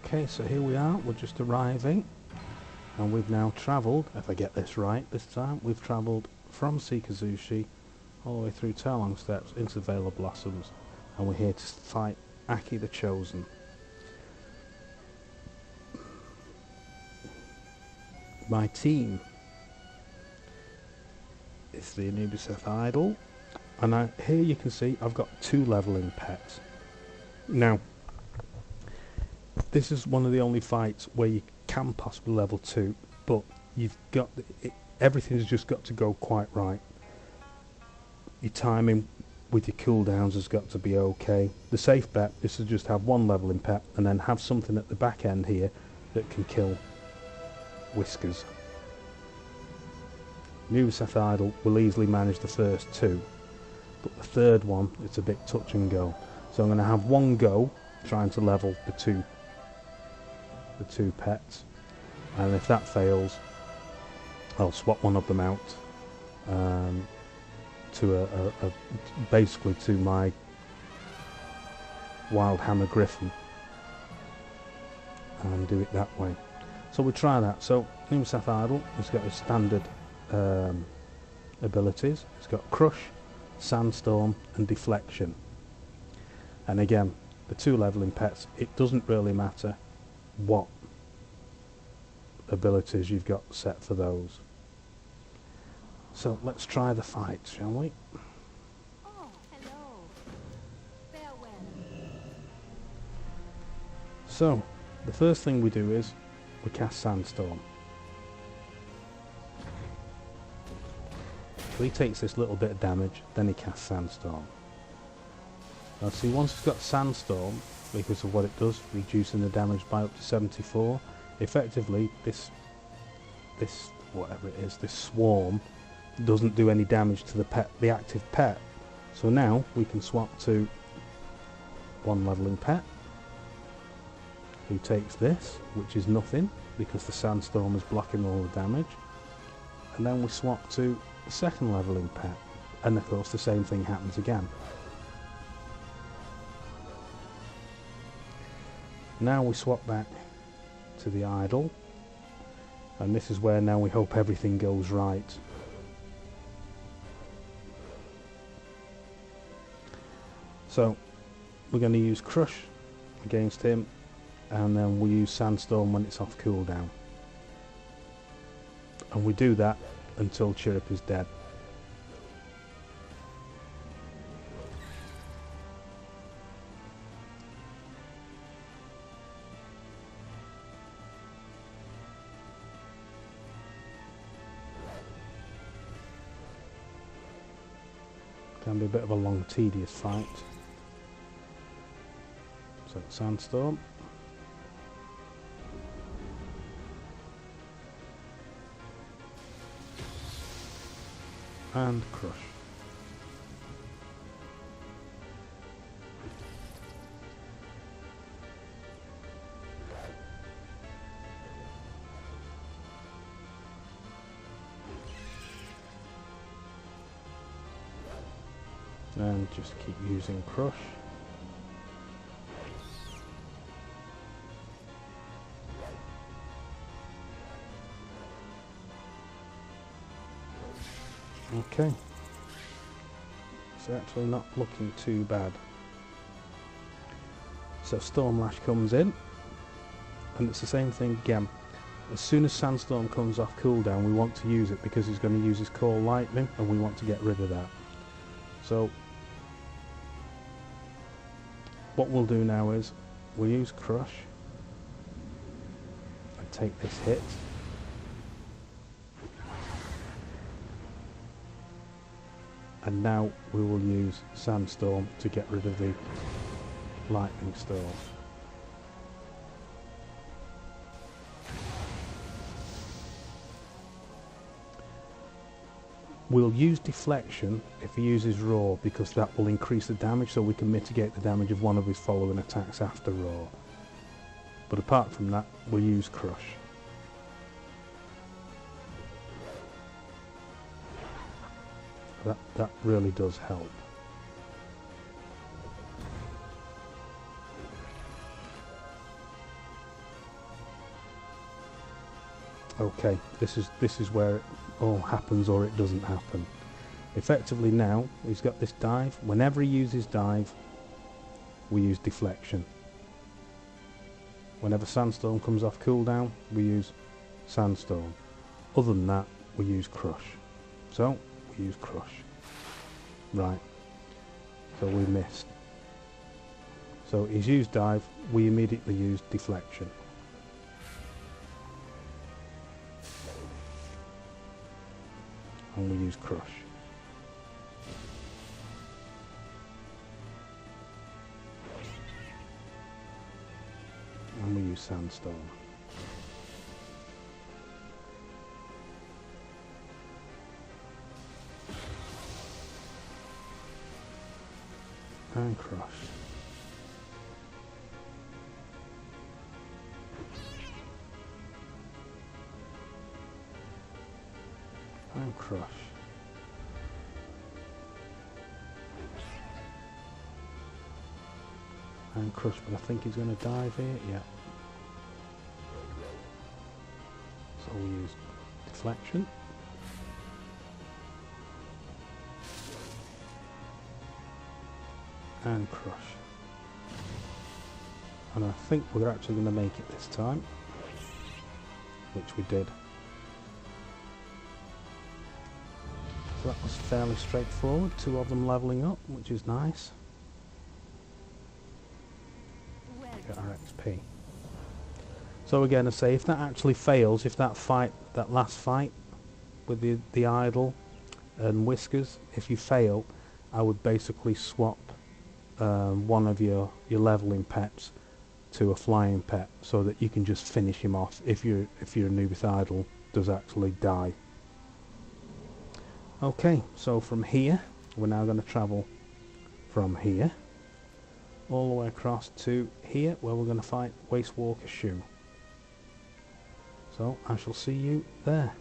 Okay, so here we are, we're just arriving, and we've now travelled, if I get this right this time, we've travelled from Sikazushi all the way through Talong Steps into the Vale of Blossoms, and we're here to fight Aki the Chosen. My team is the Anubisath Idol, and here you can see I've got 2 levelling pets. Now, this is one of the only fights where you can possibly level 2, but you've got everything's just got to go quite right. Your timing with your cooldowns has got to be okay. The safe bet is to just have 1 leveling pet and then have something at the back end here that can kill Whiskers. Anubisath Idol will easily manage the first 2, but the third one, it's a bit touch and go. So I'm going to have 1 go trying to level the two pets, and if that fails I'll swap one of them out to basically to my Wildhammer Gryphon and do it that way. So we'll try that. So Anubisath Idol has got his standard abilities. It's got Crush, Sandstorm and Deflection, and again the 2 leveling pets, it doesn't really matter what abilities you've got set for those. So let's try the fight, shall we? Oh, hello. Farewell. So the first thing we do is we cast Sandstorm. So he takes this little bit of damage, then he casts Sandstorm. Now see, once he's got Sandstorm, because of what it does, reducing the damage by up to 74, effectively this whatever it is, this swarm doesn't do any damage to the active pet. So now we can swap to 1 leveling pet who takes this, which is nothing because the Sandstorm is blocking all the damage, and then we swap to the 2nd leveling pet, and of course the same thing happens again. Now we swap back to the idol, and this is where now we hope everything goes right. So we're going to use Crush against him, and then we use Sandstorm when it's off cooldown, and we do that until Chirrup is dead. Can be a bit of a long, tedious fight. So Sandstorm. And Crush. And just keep using Crush. Okay, it's actually not looking too bad. So Stormlash comes in, and it's the same thing again. As soon as Sandstorm comes off cooldown, we want to use it because he's going to use his Call Lightning, and we want to get rid of that. So what we'll do now is we'll use Crush and take this hit. And now we will use Sandstorm to get rid of the Lightning Storm. We'll use Deflection if he uses Roar, because that will increase the damage, so we can mitigate the damage of one of his following attacks after Roar. But apart from that, we'll use Crush. That really does help. Okay, this is where it all happens or it doesn't happen. Effectively now, he's got this dive. Whenever he uses dive, we use deflection. Whenever Sandstorm comes off cooldown, we use Sandstorm. Other than that, we use Crush. So, we use Crush. Right. So we missed. So he's used dive, we immediately use deflection. And we use Crush. And we use Sandstorm. And Crush. And Crush. And Crush, but I think he's going to dive here, yeah. So we use deflection. And Crush. And I think we're actually going to make it this time. Which we did. So that was fairly straightforward. 2 of them levelling up, which is nice. Get our XP. So again, I say, if that actually fails, if that last fight with the Idol and Whiskers, if you fail, I would basically swap one of your leveling pets to a flying pet, so that you can just finish him off if your Anubisath Idol does actually die. Okay, so from here we're now going to travel from here all the way across to here, where we're going to fight Wastewalker Shoe. So I shall see you there.